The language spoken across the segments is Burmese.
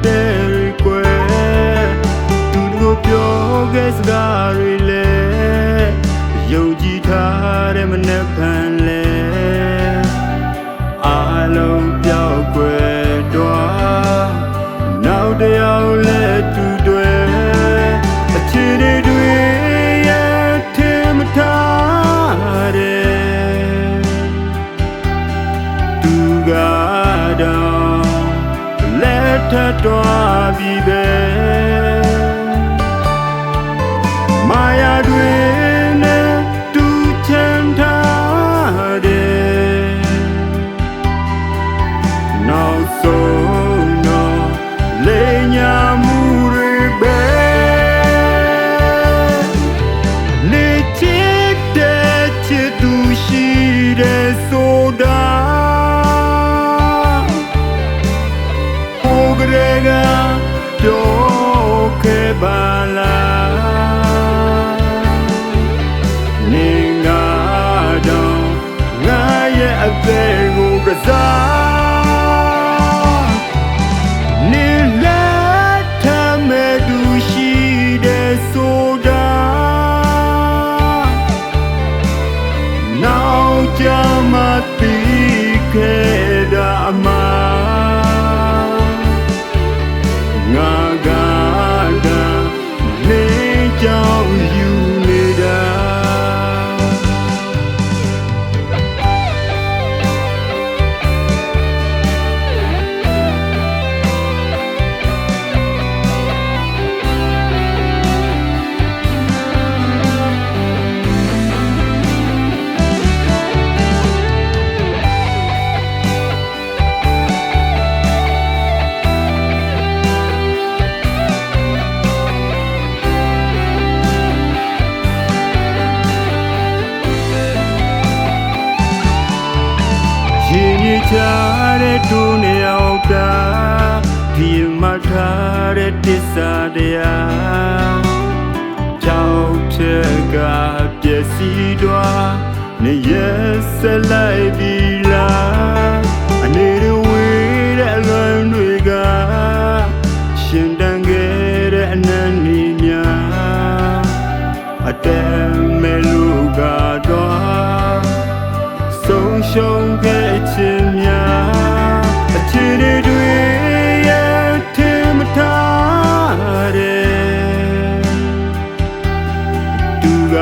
တဲ့ကွယ်သူတို့ပြောခဲ့စကားတွေလဲယုံကြည်ထားတဲ့မနှက်ဖန်လဲအားလုံးပြောက်ကွယ်တော့နောက်တယောက်လဲသူတွေအခြေတွေရဲ့ထင်မထားတဲ့သူကတော့လက်ထပ်တော်ပြီပဲမာယာတွေနဲ့တူချမ်းထားတယ်နောက်ဆုံးတော့လိမ်ညာမှုတွေပဲနေချစ်တဲ့ချစ်သူရှိတဲ့ဆိုတာပြောခဲ့ပါလားနေငါတော့ငါရဲ့အသက်ကိုကစားနေလက်ထမဲ့သူရှိတဲ့ဆိုတာနောက်ကြမသိခဲ့တာမှငါကနေကြောင်ယူနေတာချတဲ့ဒုနေအောင်တာဒီမှာထားတဲ့တစ္ဆာတရားကြောက်ချက်ကပျက်စီးသွားနေရဲ့ဆက်လိုက်ပြီလားအနေတွေဝေးတဲ့အလွန်တွေကရှင်တန်ခဲ့တဲ့အနန္တိများအတန်မဲ့လူကတော့ဆုံးရှုံးခဲ့ခြင်းများအခြေတွေရဲ့ထင်မထားတဲ့သူက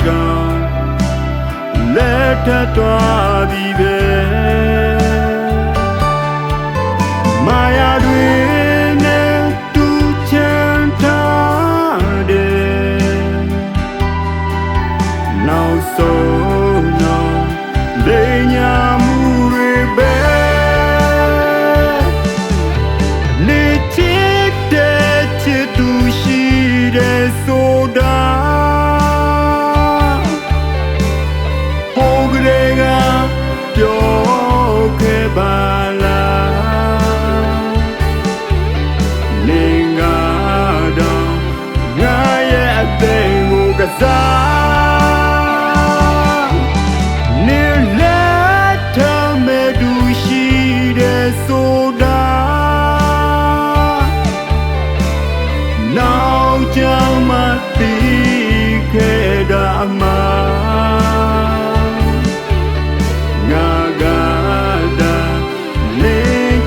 တော့လက်ထပ်သွားပြီပဲမာယာတွေနဲ့တူချမ်းထားတဲ့နောက်ဆုံးတော့လိမ်ညာမှုတွေပဲနေချစ်တဲ့ချစ်သူရှိတဲ့ဆိုတာဟိုကလေးကပြောခဲ့ပါလားနေငါတော့ငါရဲ့အသက်ကိုကစားဆိုတာနောက်ကြောင်မသိခဲ့တာမှငါကသာနေ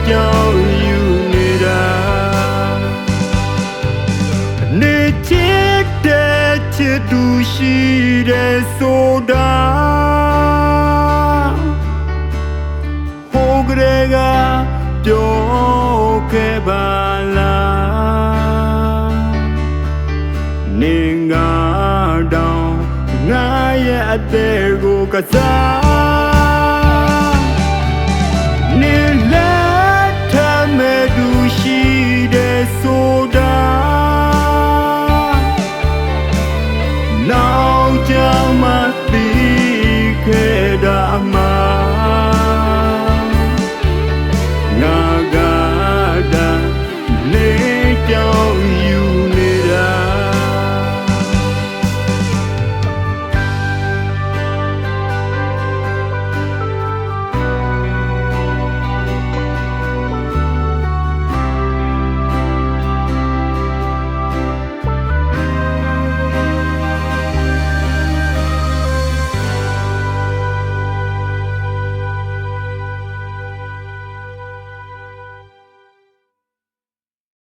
ကြောင်ယူနေတာနေချစ်တဲ့ချစ်သူရှိတဲ့ဆိုတာပြောခဲ့ပါလားနေငါတော့ငါရဲ့အသက်ကိုကစား